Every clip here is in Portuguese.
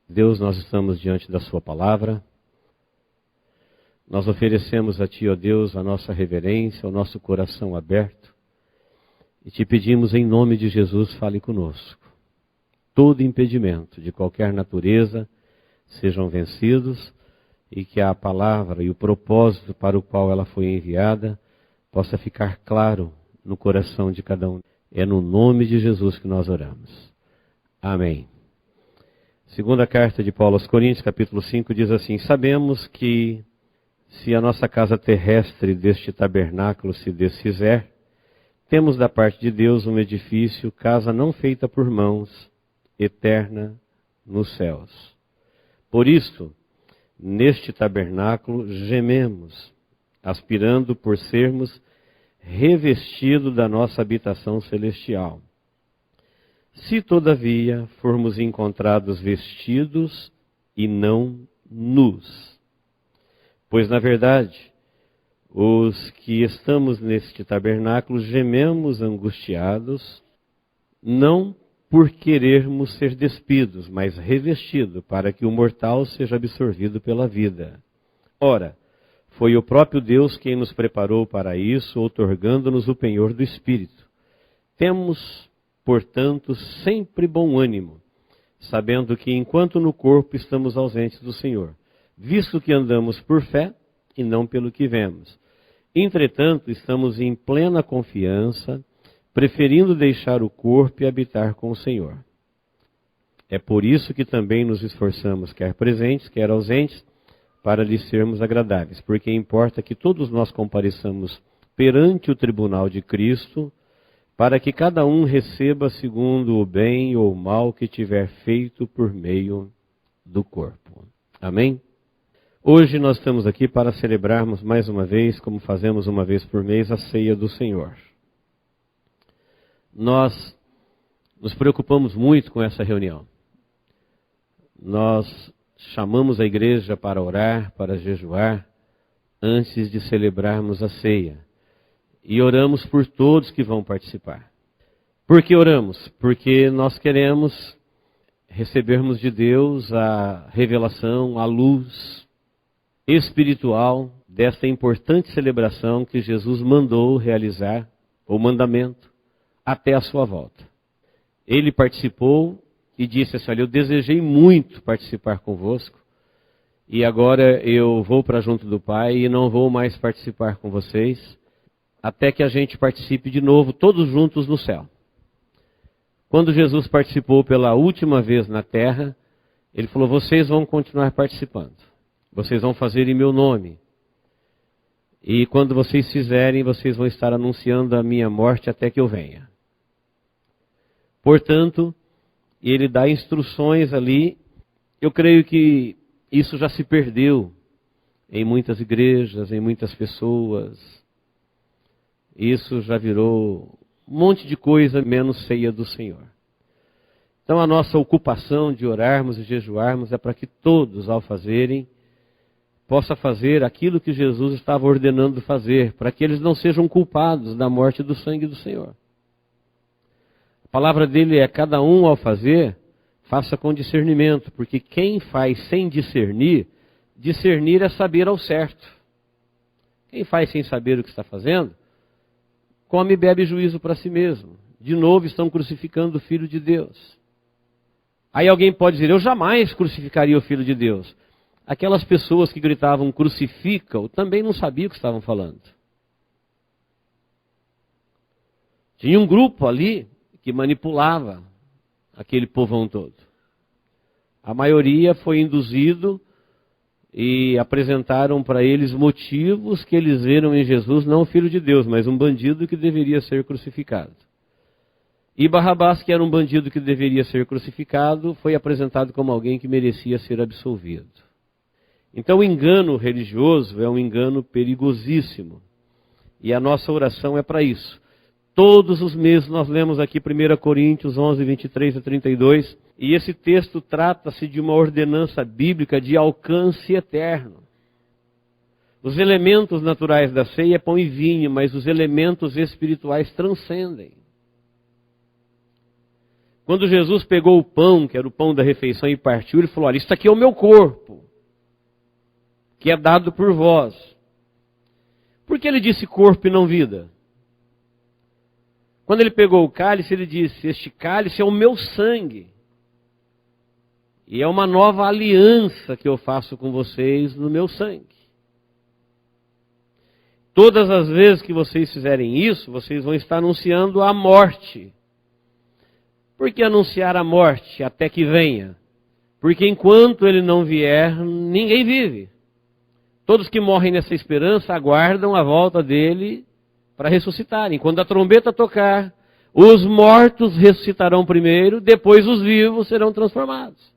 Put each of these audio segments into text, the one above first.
Deus, nós estamos diante da Sua palavra. Nós oferecemos a Ti, ó Deus, a nossa reverência, o nosso coração aberto. E Te pedimos em nome de Jesus, fale conosco. Todo impedimento de qualquer natureza sejam vencidos e que a palavra e o propósito para o qual ela foi enviada possa ficar claro no coração de cada um. É no nome de Jesus que nós oramos. Amém. Segunda carta de Paulo aos Coríntios, capítulo 5, diz assim: sabemos que se a nossa casa terrestre deste tabernáculo se desfizer, temos da parte de Deus um edifício, casa não feita por mãos, eterna nos céus. Por isso, neste tabernáculo gememos, aspirando por sermos revestidos da nossa habitação celestial. Se, todavia, formos encontrados vestidos e não nus. Pois, na verdade, os que estamos neste tabernáculo gememos angustiados, não por querermos ser despidos, mas revestidos, para que o mortal seja absorvido pela vida. Ora, foi o próprio Deus quem nos preparou para isso, outorgando-nos o penhor do Espírito. Temos, portanto, sempre bom ânimo, sabendo que enquanto no corpo estamos ausentes do Senhor, visto que andamos por fé e não pelo que vemos. Entretanto, estamos em plena confiança, preferindo deixar o corpo e habitar com o Senhor. É por isso que também nos esforçamos, quer presentes, quer ausentes, para lhe sermos agradáveis, porque importa que todos nós compareçamos perante o tribunal de Cristo, para que cada um receba segundo o bem ou o mal que tiver feito por meio do corpo. Amém? Hoje nós estamos aqui para celebrarmos mais uma vez, como fazemos uma vez por mês, a ceia do Senhor. Nós nos preocupamos muito com essa reunião. Nós chamamos a igreja para orar, para jejuar, antes de celebrarmos a ceia. E oramos por todos que vão participar. Por que oramos? Porque nós queremos recebermos de Deus a revelação, a luz espiritual desta importante celebração que Jesus mandou realizar, o mandamento, até a sua volta. Ele participou e disse assim: olha, eu desejei muito participar convosco, e agora eu vou para junto do Pai e não vou mais participar com vocês, até que a gente participe de novo, todos juntos no céu. Quando Jesus participou pela última vez na terra, ele falou: vocês vão continuar participando. Vocês vão fazer em meu nome. E quando vocês fizerem, vocês vão estar anunciando a minha morte até que eu venha. Portanto, ele dá instruções ali. Eu creio que isso já se perdeu em muitas igrejas, em muitas pessoas. Isso já virou um monte de coisa menos ceia do Senhor. Então a nossa ocupação de orarmos e jejuarmos é para que todos, ao fazerem, possa fazer aquilo que Jesus estava ordenando fazer, para que eles não sejam culpados da morte do sangue do Senhor. A palavra dele é: cada um ao fazer, faça com discernimento, porque quem faz sem discernir, discernir é saber ao certo. Quem faz sem saber o que está fazendo, come e bebe juízo para si mesmo. De novo estão crucificando o Filho de Deus. Aí alguém pode dizer: eu jamais crucificaria o Filho de Deus. Aquelas pessoas que gritavam crucifica-o também não sabiam o que estavam falando. Tinha um grupo ali que manipulava aquele povão todo. A maioria foi induzido e apresentaram para eles motivos que eles viram em Jesus, não o Filho de Deus, mas um bandido que deveria ser crucificado. E Barrabás, que era um bandido que deveria ser crucificado, foi apresentado como alguém que merecia ser absolvido. Então o engano religioso é um engano perigosíssimo. E a nossa oração é para isso. Todos os meses nós lemos aqui 1 Coríntios 11, 23 a 32. E esse texto trata-se de uma ordenança bíblica de alcance eterno. Os elementos naturais da ceia é pão e vinho, mas os elementos espirituais transcendem. Quando Jesus pegou o pão, que era o pão da refeição, e partiu, ele falou: olha, isso aqui é o meu corpo, que é dado por vós. Por que ele disse corpo e não vida? Quando ele pegou o cálice, ele disse: este cálice é o meu sangue. E é uma nova aliança que eu faço com vocês no meu sangue. Todas as vezes que vocês fizerem isso, vocês vão estar anunciando a morte. Por que anunciar a morte até que venha? Porque enquanto ele não vier, ninguém vive. Todos que morrem nessa esperança aguardam a volta dele para ressuscitarem. Quando a trombeta tocar, os mortos ressuscitarão primeiro, depois os vivos serão transformados.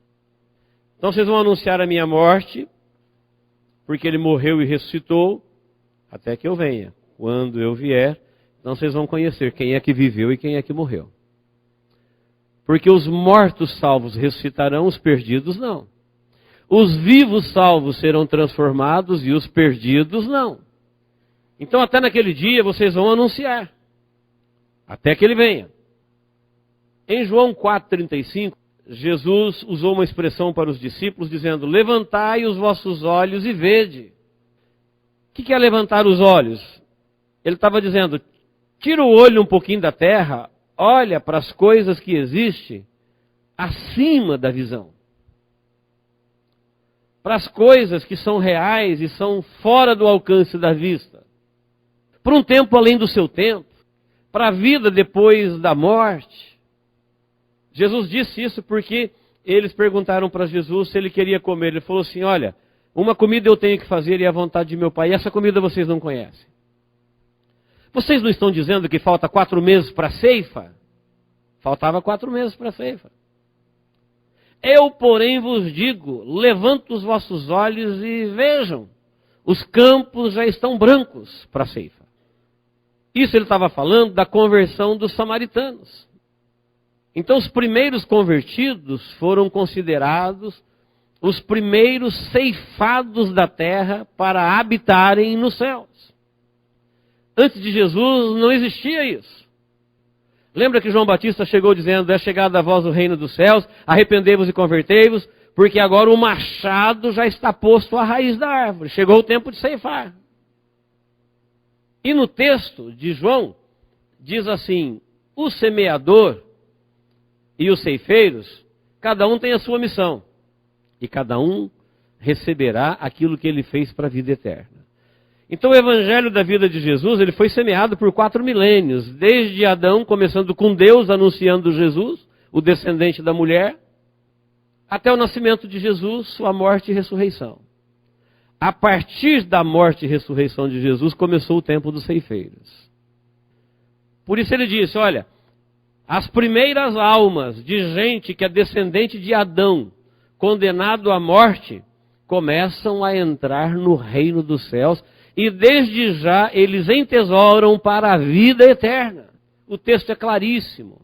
Então vocês vão anunciar a minha morte, porque ele morreu e ressuscitou, até que eu venha. Quando eu vier, então vocês vão conhecer quem é que viveu e quem é que morreu. Porque os mortos salvos ressuscitarão, os perdidos não. Os vivos salvos serão transformados e os perdidos não. Então até naquele dia vocês vão anunciar, até que ele venha. Em João 4,35, Jesus usou uma expressão para os discípulos dizendo: levantai os vossos olhos e vede. O que é levantar os olhos? Ele estava dizendo: tira o olho um pouquinho da terra, olha para as coisas que existem acima da visão. Para as coisas que são reais e são fora do alcance da vista. Para um tempo além do seu tempo. Para a vida depois da morte. Jesus disse isso porque eles perguntaram para Jesus se ele queria comer. Ele falou assim: olha, uma comida eu tenho que fazer e é a vontade de meu Pai. E essa comida vocês não conhecem. Vocês não estão dizendo que falta 4 meses para a ceifa? Faltava 4 meses para a ceifa. Eu, porém, vos digo, levanta os vossos olhos e vejam, os campos já estão brancos para a ceifa. Isso ele estava falando da conversão dos samaritanos. Então os primeiros convertidos foram considerados os primeiros ceifados da terra para habitarem nos céus. Antes de Jesus não existia isso. Lembra que João Batista chegou dizendo: é chegada a vós o reino dos céus, arrependei-vos e convertei-vos, porque agora o machado já está posto à raiz da árvore. Chegou o tempo de ceifar. E no texto de João, diz assim: o semeador e os ceifeiros, cada um tem a sua missão. E cada um receberá aquilo que ele fez para a vida eterna. Então o evangelho da vida de Jesus, ele foi semeado por 4 milênios. Desde Adão, começando com Deus anunciando Jesus, o descendente da mulher, até o nascimento de Jesus, sua morte e ressurreição. A partir da morte e ressurreição de Jesus, começou o tempo dos ceifeiros. Por isso ele disse: olha, as primeiras almas de gente que é descendente de Adão, condenado à morte, começam a entrar no reino dos céus, e desde já eles entesouram para a vida eterna. O texto é claríssimo.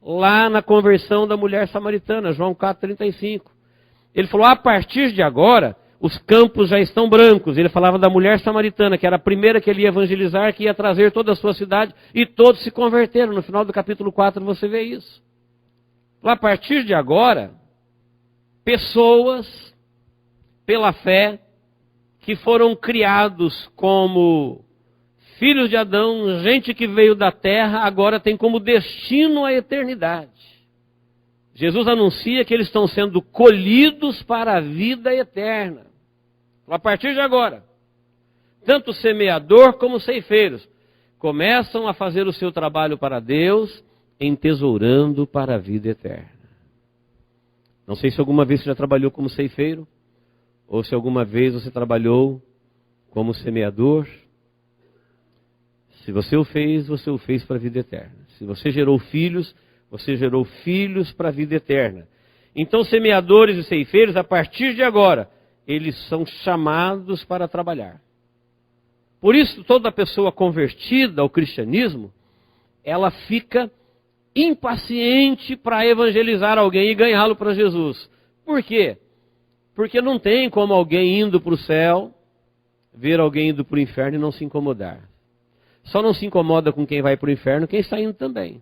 Lá na conversão da mulher samaritana, João 4,35. Ele falou: a partir de agora, os campos já estão brancos. Ele falava da mulher samaritana, que era a primeira que ele ia evangelizar, que ia trazer toda a sua cidade, e todos se converteram. No final do capítulo 4 você vê isso. A partir de agora, pessoas, pela fé, que foram criados como filhos de Adão, gente que veio da terra, agora tem como destino a eternidade. Jesus anuncia que eles estão sendo colhidos para a vida eterna. A partir de agora, tanto o semeador como os ceifeiros começam a fazer o seu trabalho para Deus, entesourando para a vida eterna. Não sei se alguma vez você já trabalhou como ceifeiro, ou se alguma vez você trabalhou como semeador. Se você o fez para a vida eterna. Se você gerou filhos, você gerou filhos para a vida eterna. Então, semeadores e ceifeiros, a partir de agora, eles são chamados para trabalhar. Por isso, toda pessoa convertida ao cristianismo, ela fica impaciente para evangelizar alguém e ganhá-lo para Jesus. Por quê? Porque não tem como alguém indo para o céu, ver alguém indo para o inferno e não se incomodar. Só não se incomoda com quem vai para o inferno, quem está indo também.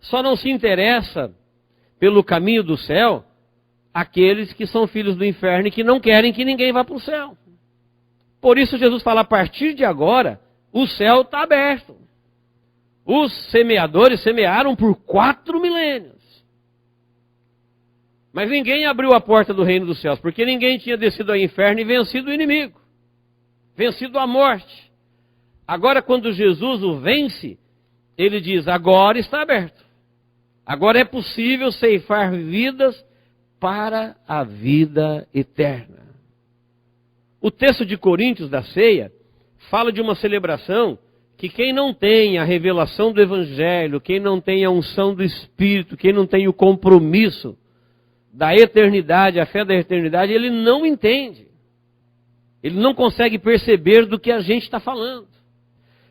Só não se interessa pelo caminho do céu aqueles que são filhos do inferno e que não querem que ninguém vá para o céu. Por isso Jesus fala, a partir de agora, o céu está aberto. Os semeadores semearam por 4 milênios. Mas ninguém abriu a porta do reino dos céus, porque ninguém tinha descido ao inferno e vencido o inimigo, vencido a morte. Agora, quando Jesus o vence, ele diz, agora está aberto. Agora é possível ceifar vidas para a vida eterna. O texto de Coríntios da ceia fala de uma celebração que quem não tem a revelação do Evangelho, quem não tem a unção do Espírito, quem não tem o compromisso da eternidade, a fé da eternidade, ele não entende. Ele não consegue perceber do que a gente está falando.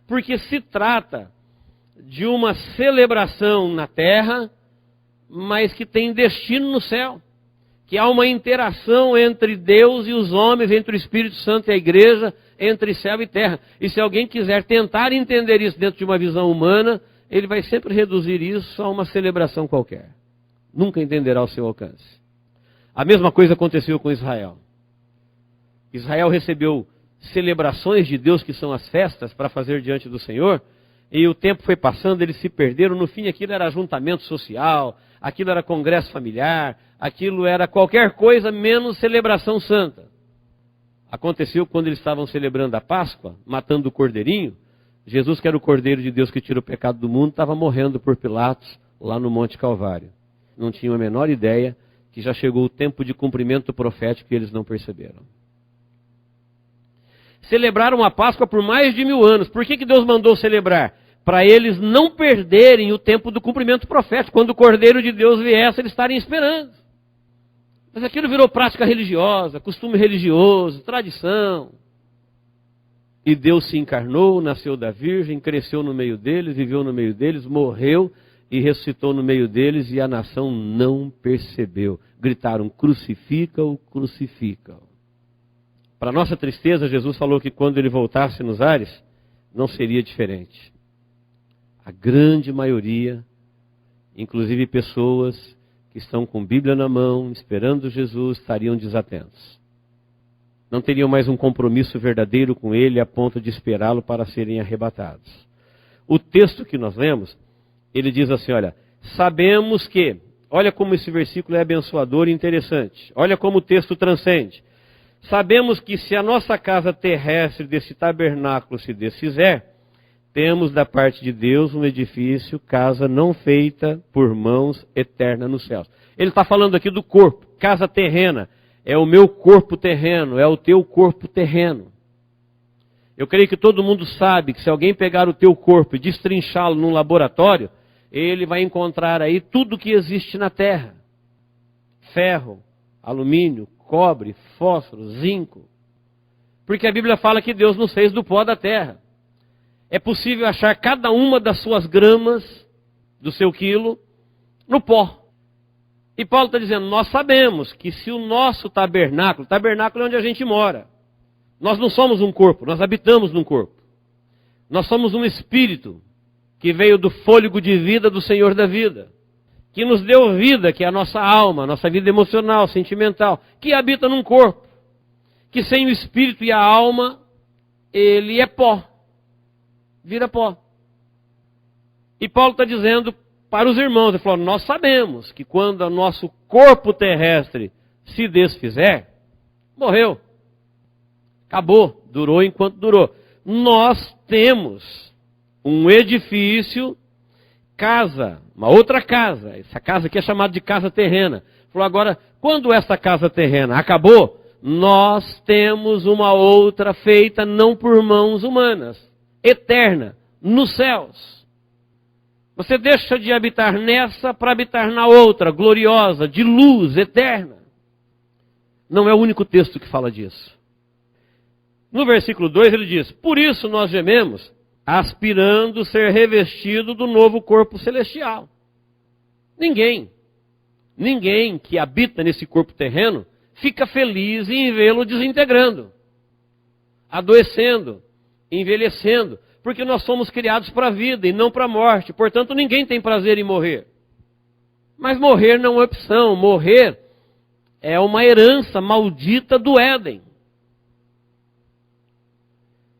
Porque se trata de uma celebração na terra, mas que tem destino no céu. Que há uma interação entre Deus e os homens, entre o Espírito Santo e a igreja, entre céu e terra. E se alguém quiser tentar entender isso dentro de uma visão humana, ele vai sempre reduzir isso a uma celebração qualquer. Nunca entenderá o seu alcance. A mesma coisa aconteceu com Israel. Israel recebeu celebrações de Deus, que são as festas, para fazer diante do Senhor, e o tempo foi passando, eles se perderam. No fim, aquilo era ajuntamento social, aquilo era congresso familiar, aquilo era qualquer coisa menos celebração santa. Aconteceu quando eles estavam celebrando a Páscoa, matando o cordeirinho. Jesus, que era o Cordeiro de Deus que tira o pecado do mundo, estava morrendo por Pilatos lá no Monte Calvário. Não tinham a menor ideia que já chegou o tempo de cumprimento profético e eles não perceberam. Celebraram a Páscoa por mais de 1000 anos. Por que Deus mandou celebrar? Para eles não perderem o tempo do cumprimento profético. Quando o Cordeiro de Deus viesse, eles estarem esperando. Mas aquilo virou prática religiosa, costume religioso, tradição. E Deus se encarnou, nasceu da Virgem, cresceu no meio deles, viveu no meio deles, morreu e ressuscitou no meio deles, e a nação não percebeu. Gritaram, crucifica-o, crucifica-o. Para nossa tristeza, Jesus falou que quando ele voltasse nos ares, não seria diferente. A grande maioria, inclusive pessoas que estão com Bíblia na mão, esperando Jesus, estariam desatentos. Não teriam mais um compromisso verdadeiro com ele a ponto de esperá-lo para serem arrebatados. O texto que nós lemos, ele diz assim, olha, sabemos que, olha como esse versículo é abençoador e interessante, olha como o texto transcende. Sabemos que se a nossa casa terrestre desse tabernáculo se desfizer, temos da parte de Deus um edifício, casa não feita por mãos, eterna nos céus. Ele está falando aqui do corpo, casa terrena. É o meu corpo terreno, é o teu corpo terreno. Eu creio que todo mundo sabe que se alguém pegar o teu corpo e destrinchá-lo num laboratório, ele vai encontrar aí tudo que existe na terra. Ferro, alumínio, cobre, fósforo, zinco. Porque a Bíblia fala que Deus nos fez do pó da terra. É possível achar cada uma das suas gramas, do seu quilo, no pó. E Paulo está dizendo, nós sabemos que se o nosso tabernáculo é onde a gente mora. Nós não somos um corpo, nós habitamos num corpo. Nós somos um espírito que veio do fôlego de vida do Senhor da vida. Que nos deu vida, que é a nossa alma, a nossa vida emocional, sentimental, que habita num corpo. Que sem o espírito e a alma, ele é pó. Vira pó. E Paulo está dizendo para os irmãos, ele falou, nós sabemos que quando o nosso corpo terrestre se desfizer, morreu. Acabou, durou enquanto durou. Nós temos um edifício, casa, uma outra casa, essa casa aqui é chamada de casa terrena. Ele falou, agora, quando essa casa terrena acabou, nós temos uma outra feita não por mãos humanas, eterna, nos céus. Você deixa de habitar nessa para habitar na outra, gloriosa, de luz, eterna. Não é o único texto que fala disso. No versículo 2 ele diz, por isso nós gememos, aspirando ser revestido do novo corpo celestial. Ninguém que habita nesse corpo terreno fica feliz em vê-lo desintegrando, adoecendo, envelhecendo, porque nós somos criados para a vida e não para a morte. Portanto, ninguém tem prazer em morrer. Mas morrer não é opção, morrer é uma herança maldita do Éden.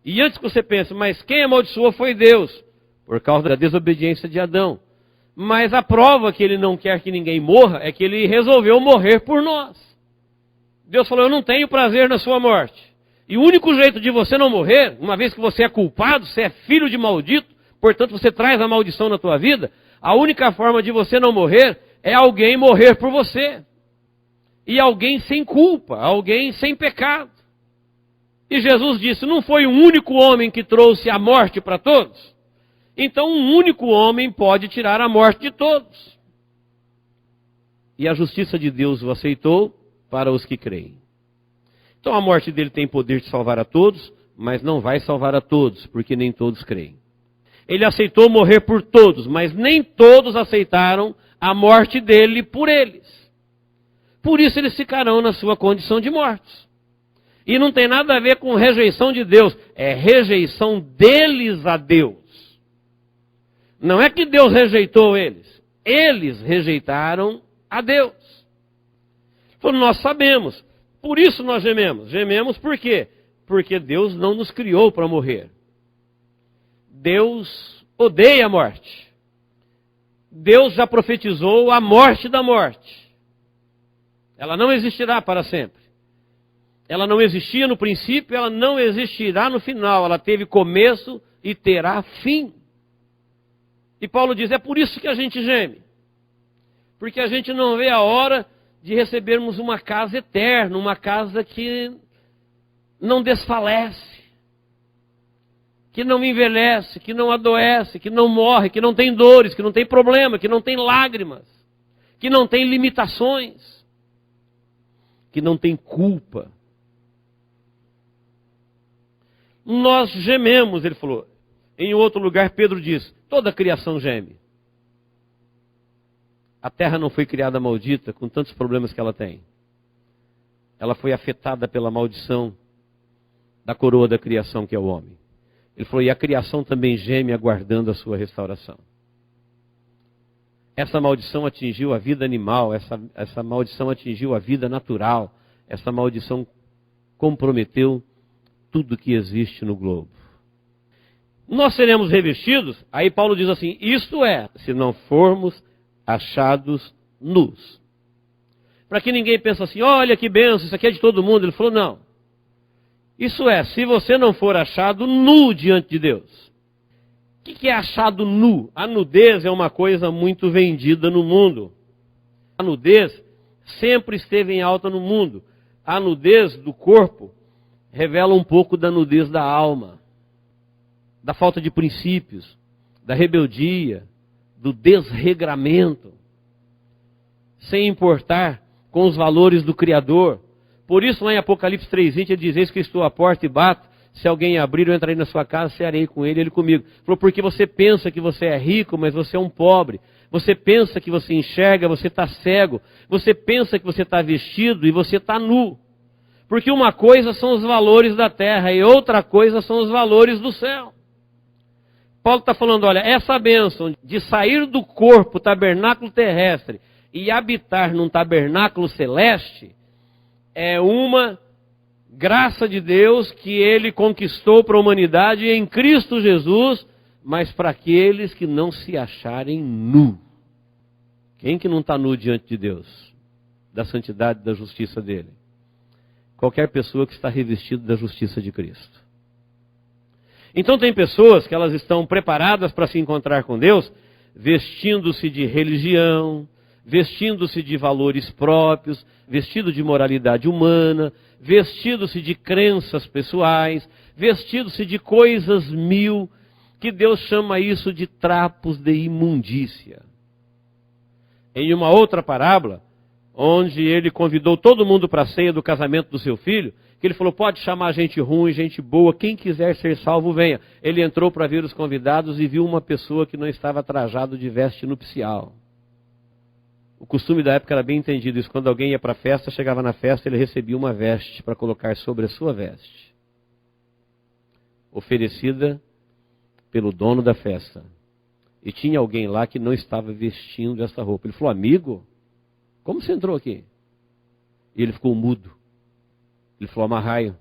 E antes que você pense, mas quem amaldiçoou foi Deus, por causa da desobediência de Adão. Mas a prova que ele não quer que ninguém morra é que ele resolveu morrer por nós. Deus falou, eu não tenho prazer na sua morte. E o único jeito de você não morrer, uma vez que você é culpado, você é filho de maldito, portanto você traz a maldição na tua vida, a única forma de você não morrer é alguém morrer por você. E alguém sem culpa, alguém sem pecado. E Jesus disse, não foi um único homem que trouxe a morte para todos? Então um único homem pode tirar a morte de todos. E a justiça de Deus o aceitou para os que creem. Então a morte dele tem poder de salvar a todos, mas não vai salvar a todos, porque nem todos creem. Ele aceitou morrer por todos, mas nem todos aceitaram a morte dele por eles. Por isso eles ficarão na sua condição de mortos. E não tem nada a ver com rejeição de Deus, é rejeição deles a Deus. Não é que Deus rejeitou eles rejeitaram a Deus. Então nós sabemos, por isso nós gememos. Gememos por quê? Porque Deus não nos criou para morrer. Deus odeia a morte. Deus já profetizou a morte da morte. Ela não existirá para sempre. Ela não existia no princípio, ela não existirá no final. Ela teve começo e terá fim. E Paulo diz, é por isso que a gente geme. Porque a gente não vê a hora de recebermos uma casa eterna, uma casa que não desfalece, que não envelhece, que não adoece, que não morre, que não tem dores, que não tem problema, que não tem lágrimas, que não tem limitações, que não tem culpa. Nós gememos, ele falou. Em outro lugar, Pedro diz, toda a criação geme. A terra não foi criada maldita, com tantos problemas que ela tem. Ela foi afetada pela maldição da coroa da criação, que é o homem. Ele falou, e a criação também geme aguardando a sua restauração. Essa maldição atingiu a vida animal, essa maldição atingiu a vida natural, essa maldição comprometeu tudo que existe no globo. Nós seremos revestidos, aí Paulo diz assim, isto é, se não formos achados nus. Para que ninguém pense assim, olha que benção, isso aqui é de todo mundo. Ele falou, não. Isso é, se você não for achado nu diante de Deus. O que é achado nu? A nudez é uma coisa muito vendida no mundo. A nudez sempre esteve em alta no mundo. A nudez do corpo revela um pouco da nudez da alma, da falta de princípios, da rebeldia, do desregramento, sem importar com os valores do Criador. Por isso lá em Apocalipse 3:20 ele diz, eis que estou à porta e bato, se alguém abrir eu entrarei na sua casa, cearei com ele, ele comigo. Falou, porque você pensa que você é rico, mas você é um pobre. Você pensa que você enxerga, você está cego. Você pensa que você está vestido e você está nu. Porque uma coisa são os valores da terra e outra coisa são os valores do céu. Paulo está falando, olha, essa bênção de sair do corpo, tabernáculo terrestre, e habitar num tabernáculo celeste, é uma graça de Deus que Ele conquistou para a humanidade em Cristo Jesus, mas para aqueles que não se acharem nu. Quem que não está nu diante de Deus? Da santidade e da justiça dEle? Qualquer pessoa que está revestida da justiça de Cristo. Então tem pessoas que elas estão preparadas para se encontrar com Deus, vestindo-se de religião, vestindo-se de valores próprios, vestido de moralidade humana, vestido-se de crenças pessoais, vestido-se de coisas mil, que Deus chama isso de trapos de imundícia. Em uma outra parábola, onde ele convidou todo mundo para a ceia do casamento do seu filho, que ele falou, pode chamar gente ruim, gente boa, quem quiser ser salvo, venha. Ele entrou para ver os convidados e viu uma pessoa que não estava trajado de veste nupcial. O costume da época era bem entendido isso. Quando alguém ia para a festa, chegava na festa, ele recebia uma veste para colocar sobre a sua veste. Oferecida pelo dono da festa. E tinha alguém lá que não estava vestindo essa roupa. Ele falou, amigo, como você entrou aqui? E ele ficou mudo. Ele falou, amarrai-o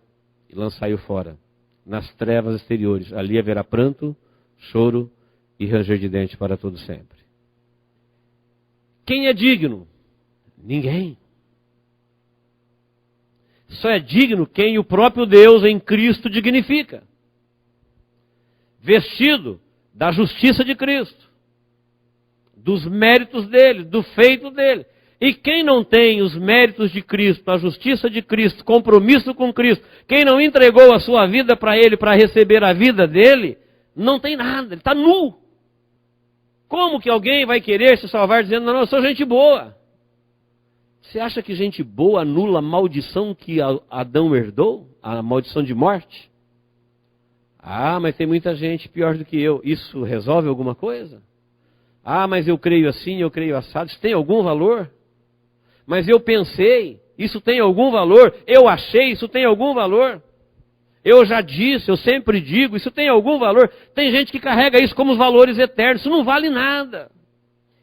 e lançai-o fora, nas trevas exteriores. Ali haverá pranto, choro e ranger de dente para todo sempre. Quem é digno? Ninguém. Só é digno quem o próprio Deus em Cristo dignifica. Vestido da justiça de Cristo, dos méritos dele, do feito dele. E quem não tem os méritos de Cristo, a justiça de Cristo, compromisso com Cristo, quem não entregou a sua vida para ele, para receber a vida dele, não tem nada, ele está nu. Como que alguém vai querer se salvar dizendo, não, eu sou gente boa? Você acha que gente boa anula a maldição que Adão herdou? A maldição de morte? Ah, mas tem muita gente pior do que eu. Isso resolve alguma coisa? Ah, mas eu creio assim, eu creio assado. Isso tem algum valor? Mas eu pensei, isso tem algum valor? Eu achei, isso tem algum valor? Eu já disse, eu sempre digo, isso tem algum valor? Tem gente que carrega isso como os valores eternos. Isso não vale nada.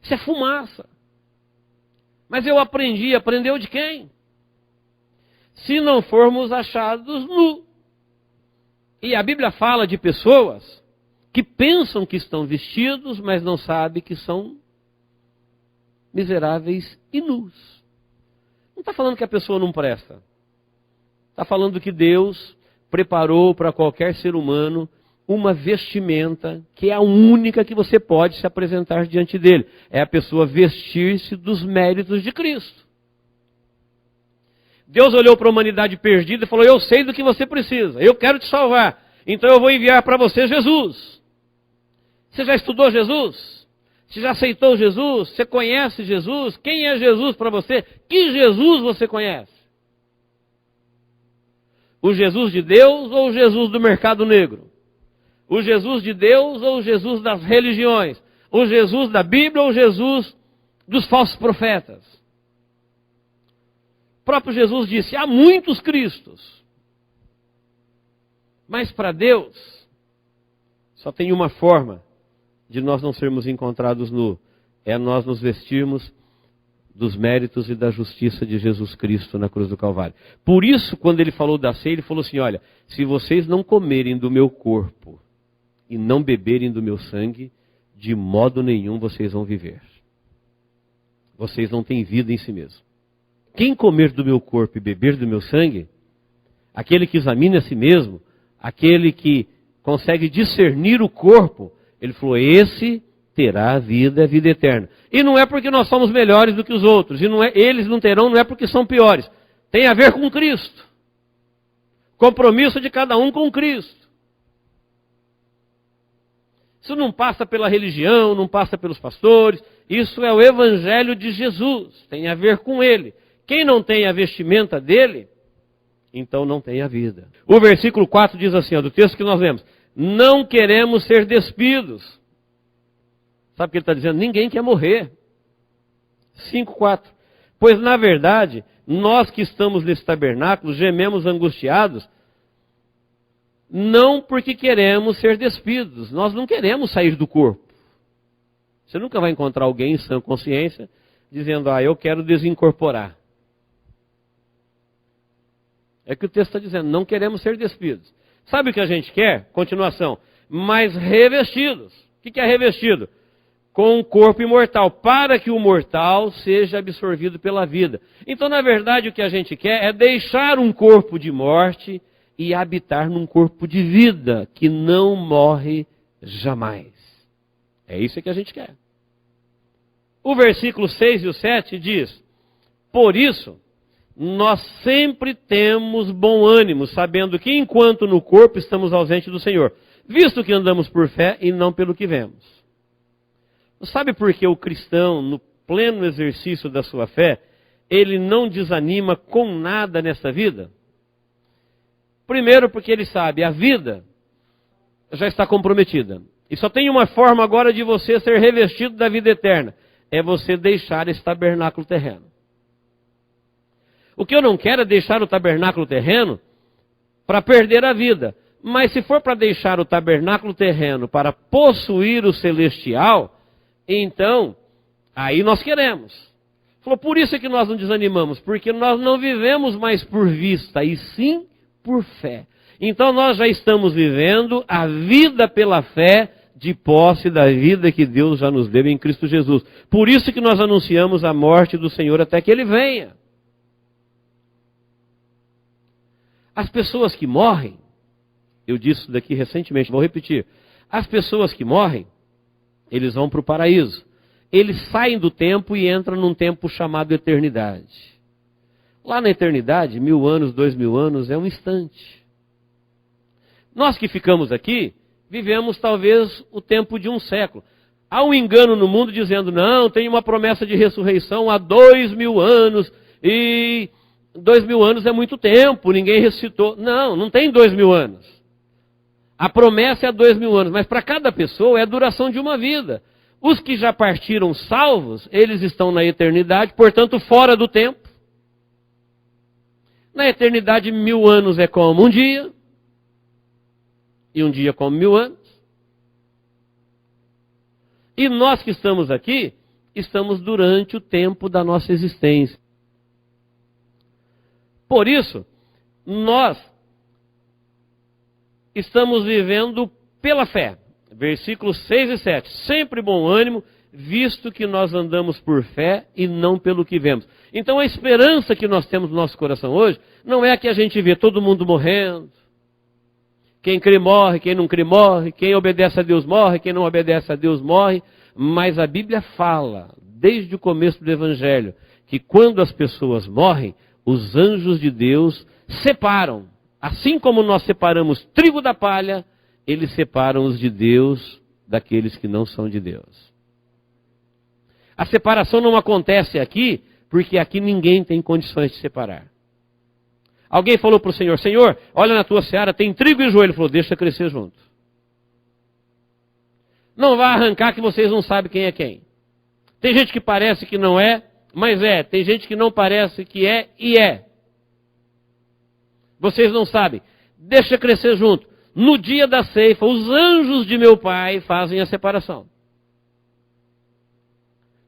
Isso é fumaça. Mas eu aprendi, aprendeu de quem? Se não formos achados nu. E a Bíblia fala de pessoas que pensam que estão vestidos, mas não sabem que são miseráveis e nus. Não está falando que a pessoa não presta. Está falando que Deus preparou para qualquer ser humano uma vestimenta que é a única que você pode se apresentar diante dele. É a pessoa vestir-se dos méritos de Cristo. Deus olhou para a humanidade perdida e falou, eu sei do que você precisa, eu quero te salvar, então eu vou enviar para você Jesus. Você já estudou Jesus? Você já aceitou Jesus? Você conhece Jesus? Quem é Jesus para você? Que Jesus você conhece? O Jesus de Deus ou o Jesus do mercado negro? O Jesus de Deus ou o Jesus das religiões? O Jesus da Bíblia ou o Jesus dos falsos profetas? O próprio Jesus disse, há muitos Cristos. Mas para Deus, só tem uma forma de nós não sermos encontrados nu. É nós nos vestirmos dos méritos e da justiça de Jesus Cristo na cruz do Calvário. Por isso, quando ele falou da ceia, ele falou assim, olha, se vocês não comerem do meu corpo e não beberem do meu sangue, de modo nenhum vocês vão viver. Vocês não têm vida em si mesmo. Quem comer do meu corpo e beber do meu sangue, aquele que examina a si mesmo, aquele que consegue discernir o corpo, ele falou, esse terá a vida eterna. E não é porque nós somos melhores do que os outros, e não é, eles não terão, não é porque são piores. Tem a ver com Cristo. Compromisso de cada um com Cristo. Isso não passa pela religião, não passa pelos pastores, isso é o Evangelho de Jesus, tem a ver com Ele. Quem não tem a vestimenta dele, então não tem a vida. O versículo 4 diz assim, ó, do texto que nós lemos, não queremos ser despidos. Sabe o que ele está dizendo? Ninguém quer morrer. 5:4. Pois na verdade, nós que estamos nesse tabernáculo, gememos angustiados, não porque queremos ser despidos. Nós não queremos sair do corpo. Você nunca vai encontrar alguém em sã consciência dizendo, eu quero desincorporar. É o que o texto está dizendo, não queremos ser despidos. Sabe o que a gente quer? Continuação. Mas revestidos. O que é revestido? Com um corpo imortal, para que o mortal seja absorvido pela vida. Então, na verdade, o que a gente quer é deixar um corpo de morte e habitar num corpo de vida, que não morre jamais. É isso que a gente quer. O versículo 6 e o 7 diz, por isso, nós sempre temos bom ânimo, sabendo que enquanto no corpo estamos ausentes do Senhor, visto que andamos por fé e não pelo que vemos. Sabe por que o cristão, no pleno exercício da sua fé, ele não desanima com nada nessa vida? Primeiro porque ele sabe, a vida já está comprometida. E só tem uma forma agora de você ser revestido da vida eterna. É você deixar esse tabernáculo terreno. O que eu não quero é deixar o tabernáculo terreno para perder a vida. Mas se for para deixar o tabernáculo terreno para possuir o celestial, então, aí nós queremos. Falou, por isso é que nós não desanimamos, porque nós não vivemos mais por vista, e sim por fé. Então nós já estamos vivendo a vida pela fé, de posse da vida que Deus já nos deu em Cristo Jesus. Por isso que nós anunciamos a morte do Senhor até que Ele venha. As pessoas que morrem, eu disse isso daqui recentemente, vou repetir. As pessoas que morrem, eles vão para o paraíso. Eles saem do tempo e entram num tempo chamado eternidade. Lá na eternidade, 1000 anos, 2000 anos, é um instante. Nós que ficamos aqui, vivemos talvez o tempo de um século. Há um engano no mundo dizendo, não, tem uma promessa de ressurreição há 2000 anos, e 2000 anos é muito tempo, ninguém ressuscitou. Não, não tem 2000 anos. A promessa é 2000 anos, mas para cada pessoa é a duração de uma vida. Os que já partiram salvos, eles estão na eternidade, portanto fora do tempo. Na eternidade 1000 anos é como um dia, e um dia como 1000 anos. E nós que estamos aqui, estamos durante o tempo da nossa existência. Por isso, nós estamos vivendo pela fé. Versículos 6 e 7. Sempre bom ânimo, visto que nós andamos por fé e não pelo que vemos. Então a esperança que nós temos no nosso coração hoje, não é a que a gente vê todo mundo morrendo. Quem crê morre, quem não crê morre, quem obedece a Deus morre, quem não obedece a Deus morre. Mas a Bíblia fala, desde o começo do Evangelho, que quando as pessoas morrem, os anjos de Deus separam. Assim como nós separamos trigo da palha, eles separam os de Deus daqueles que não são de Deus. A separação não acontece aqui, porque aqui ninguém tem condições de separar. Alguém falou para o Senhor, Senhor, olha na tua seara, tem trigo e joelho. Ele falou, deixa crescer junto. Não vai arrancar que vocês não sabem quem é quem. Tem gente que parece que não é, mas é. Tem gente que não parece que é e é. Vocês não sabem. Deixa crescer junto. No dia da ceifa, os anjos de meu pai fazem a separação.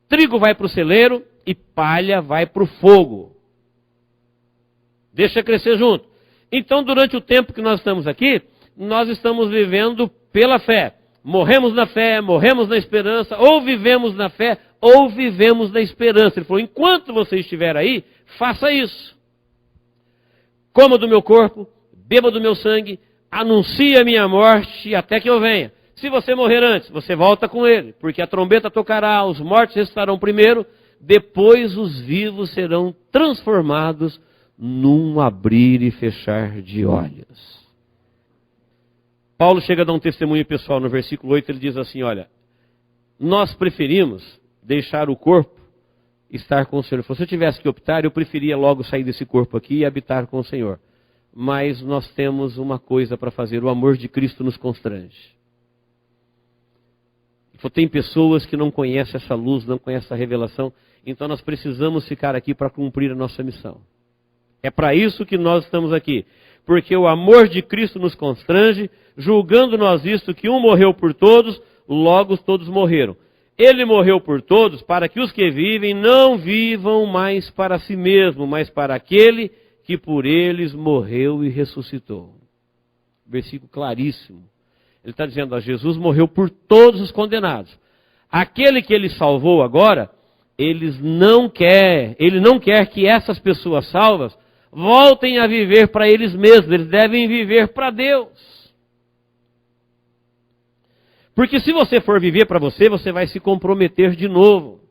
Trigo vai para o celeiro e palha vai para o fogo. Deixa crescer junto. Então, durante o tempo que nós estamos aqui, nós estamos vivendo pela fé. Morremos na fé, morremos na esperança, ou vivemos na fé, ou vivemos na esperança. Ele falou, enquanto você estiver aí, faça isso. Coma do meu corpo, beba do meu sangue, anuncie a minha morte até que eu venha. Se você morrer antes, você volta com ele, porque a trombeta tocará, os mortos ressuscitarão primeiro, depois os vivos serão transformados num abrir e fechar de olhos. Paulo chega a dar um testemunho pessoal no versículo 8, ele diz assim, olha, nós preferimos deixar o corpo estar com o Senhor. Se eu tivesse que optar, eu preferia logo sair desse corpo aqui e habitar com o Senhor. Mas nós temos uma coisa para fazer, o amor de Cristo nos constrange. Tem pessoas que não conhecem essa luz, não conhecem essa revelação, então nós precisamos ficar aqui para cumprir a nossa missão. É para isso que nós estamos aqui. Porque o amor de Cristo nos constrange, julgando nós isto, que um morreu por todos, logo todos morreram. Ele morreu por todos, para que os que vivem não vivam mais para si mesmo, mas para aquele que por eles morreu e ressuscitou. Versículo claríssimo. Ele está dizendo, ó, Jesus morreu por todos os condenados. Aquele que ele salvou agora, ele não quer que essas pessoas salvas voltem a viver para eles mesmos, eles devem viver para Deus. Porque se você for viver para você, você vai se comprometer de novo.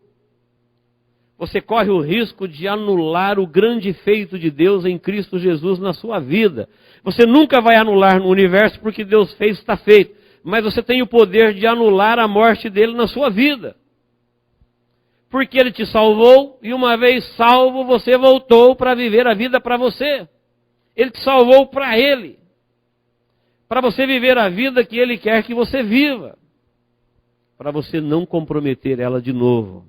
Você corre o risco de anular o grande feito de Deus em Cristo Jesus na sua vida. Você nunca vai anular no universo porque Deus fez, está feito. Mas você tem o poder de anular a morte dele na sua vida. Porque ele te salvou e uma vez salvo, você voltou para viver a vida para você. Ele te salvou para ele. Para você viver a vida que ele quer que você viva. Para você não comprometer ela de novo.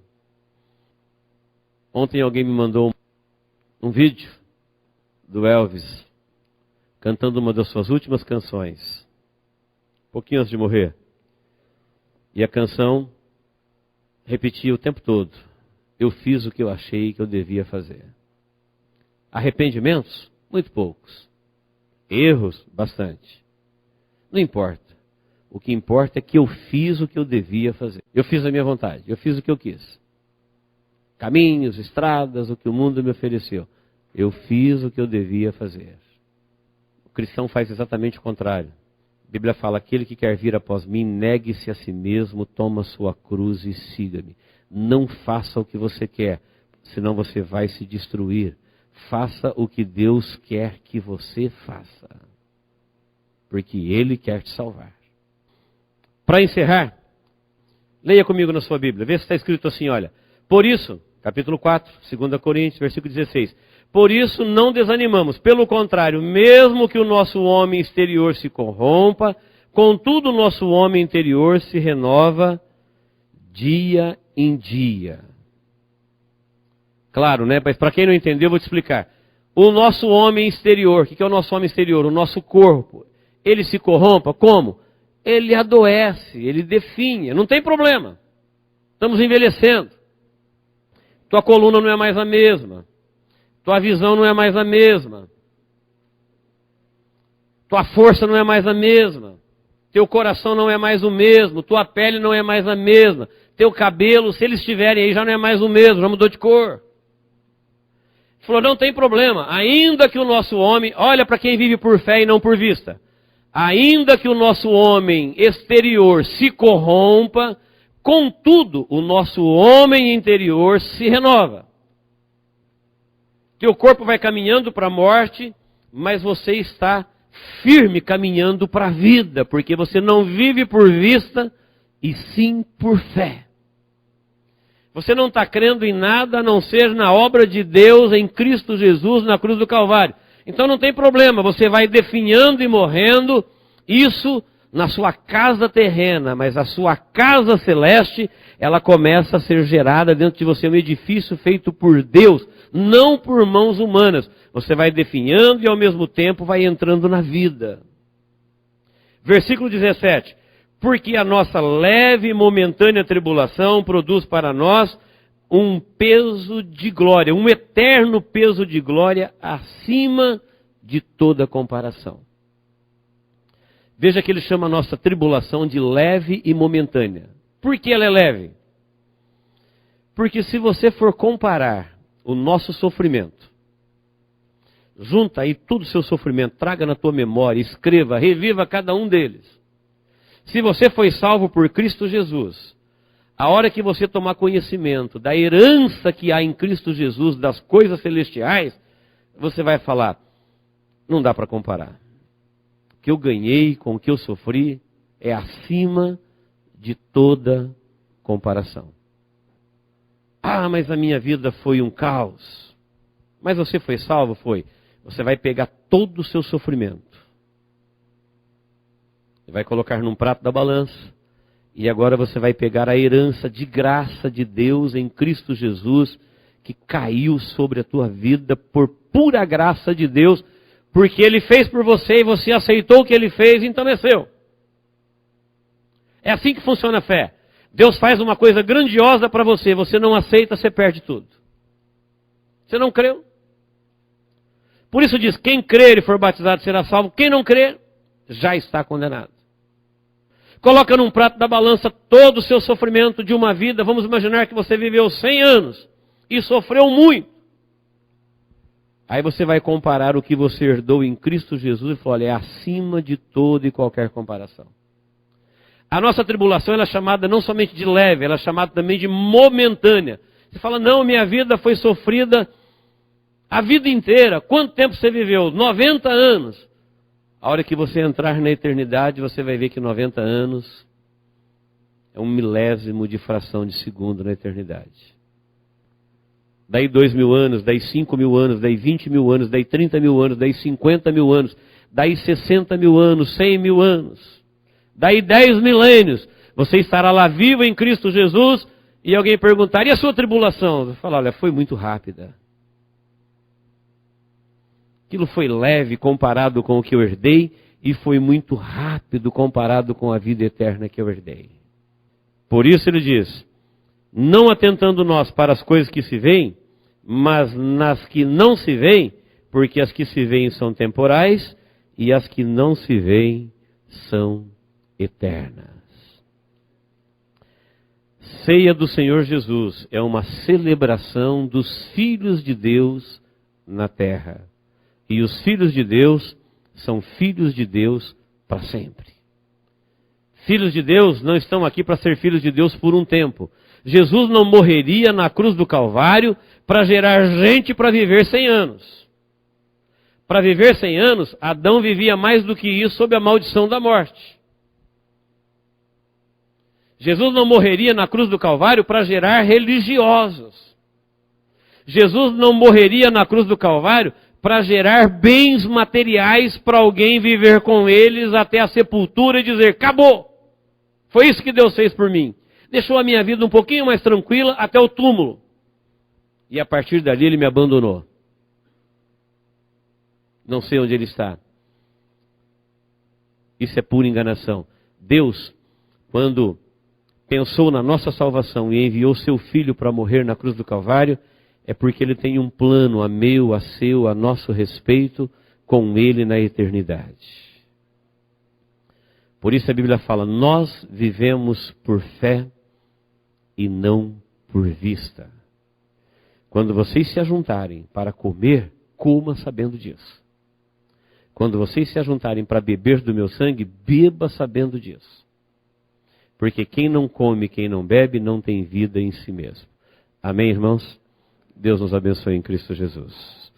Ontem alguém me mandou um vídeo do Elvis cantando uma das suas últimas canções, pouquinho antes de morrer. E a canção repetia o tempo todo: eu fiz o que eu achei que eu devia fazer. Arrependimentos? Muito poucos. Erros? Bastante. Não importa. O que importa é que eu fiz o que eu devia fazer. Eu fiz a minha vontade, eu fiz o que eu quis. Caminhos, estradas, o que o mundo me ofereceu. Eu fiz o que eu devia fazer. O cristão faz exatamente o contrário. A Bíblia fala: aquele que quer vir após mim, negue-se a si mesmo, toma sua cruz e siga-me. Não faça o que você quer, senão você vai se destruir. Faça o que Deus quer que você faça, porque Ele quer te salvar. Para encerrar, leia comigo na sua Bíblia, vê se está escrito assim, olha: por isso, capítulo 4, 2 Coríntios, versículo 16, por isso não desanimamos, pelo contrário, mesmo que o nosso homem exterior se corrompa, contudo o nosso homem interior se renova dia em dia. Claro, né? Mas para quem não entendeu, eu vou te explicar. O nosso homem exterior, o que é o nosso homem exterior? O nosso corpo. Ele se corrompa, como? Ele adoece, ele definha, não tem problema. Estamos envelhecendo. Tua coluna não é mais a mesma. Tua visão não é mais a mesma. Tua força não é mais a mesma. Teu coração não é mais o mesmo. Tua pele não é mais a mesma. Teu cabelo, se eles estiverem aí, já não é mais o mesmo, já mudou de cor. Falou: não tem problema, ainda que o nosso homem, olha para quem vive por fé e não por vista, ainda que o nosso homem exterior se corrompa, contudo o nosso homem interior se renova. Teu corpo vai caminhando para a morte, mas você está firme caminhando para a vida, porque você não vive por vista, e sim por fé. Você não está crendo em nada a não ser na obra de Deus em Cristo Jesus na cruz do Calvário. Então não tem problema, você vai definhando e morrendo, isso na sua casa terrena, mas a sua casa celeste, ela começa a ser gerada dentro de você, um edifício feito por Deus, não por mãos humanas. Você vai definhando e ao mesmo tempo vai entrando na vida. Versículo 17. Porque a nossa leve e momentânea tribulação produz para nós um peso de glória, um eterno peso de glória acima de toda comparação. Veja que ele chama a nossa tribulação de leve e momentânea. Por que ela é leve? Porque se você for comparar o nosso sofrimento, junta aí todo o seu sofrimento, traga na tua memória, escreva, reviva cada um deles. Se você foi salvo por Cristo Jesus, a hora que você tomar conhecimento da herança que há em Cristo Jesus, das coisas celestiais, você vai falar: não dá para comparar. O que eu ganhei com o que eu sofri é acima de toda comparação. Ah, mas a minha vida foi um caos. Mas você foi salvo? Foi. Você vai pegar todo o seu sofrimento, vai colocar num prato da balança, e agora você vai pegar a herança de graça de Deus em Cristo Jesus, que caiu sobre a tua vida por pura graça de Deus, porque Ele fez por você e você aceitou o que Ele fez, então é seu. É assim que funciona a fé. Deus faz uma coisa grandiosa para você, você não aceita, você perde tudo. Você não creu? Por isso diz: quem crer e for batizado será salvo, quem não crer já está condenado. Coloca num prato da balança todo o seu sofrimento de uma vida. Vamos imaginar que você viveu 100 anos e sofreu muito. Aí você vai comparar o que você herdou em Cristo Jesus e fala: olha, é acima de toda e qualquer comparação. A nossa tribulação ela é chamada não somente de leve, ela é chamada também de momentânea. Você fala: não, minha vida foi sofrida a vida inteira. Quanto tempo você viveu? 90 anos. A hora que você entrar na eternidade, você vai ver que 90 anos é 1/1000 de fração de segundo na eternidade. Daí 2.000 anos, daí 5.000 anos, daí 20.000 anos, daí 30.000 anos, daí 50.000 anos, daí 60.000 anos, 100.000 anos, daí 10 milênios. Você estará lá vivo em Cristo Jesus e alguém perguntar: e a sua tribulação? Você fala: olha, foi muito rápida. Aquilo foi leve comparado com o que eu herdei e foi muito rápido comparado com a vida eterna que eu herdei. Por isso ele diz, não atentando nós para as coisas que se veem, mas nas que não se veem, porque as que se veem são temporais e as que não se veem são eternas. Ceia do Senhor Jesus é uma celebração dos filhos de Deus na terra. E os filhos de Deus são filhos de Deus para sempre. Filhos de Deus não estão aqui para ser filhos de Deus por um tempo. Jesus não morreria na cruz do Calvário para gerar gente para viver 100 anos. Para viver 100 anos, Adão vivia mais do que isso sob a maldição da morte. Jesus não morreria na cruz do Calvário para gerar religiosos. Jesus não morreria na cruz do Calvário para gerar bens materiais para alguém viver com eles até a sepultura e dizer, acabou. Foi isso que Deus fez por mim. Deixou a minha vida um pouquinho mais tranquila até o túmulo. E a partir dali ele me abandonou. Não sei onde ele está. Isso é pura enganação. Deus, quando pensou na nossa salvação e enviou seu Filho para morrer na cruz do Calvário, é porque ele tem um plano a meu, a seu, a nosso respeito com ele na eternidade. Por isso a Bíblia fala, nós vivemos por fé e não por vista. Quando vocês se ajuntarem para comer, coma sabendo disso. Quando vocês se ajuntarem para beber do meu sangue, beba sabendo disso. Porque quem não come, quem não bebe, não tem vida em si mesmo. Amém, irmãos? Deus nos abençoe em Cristo Jesus.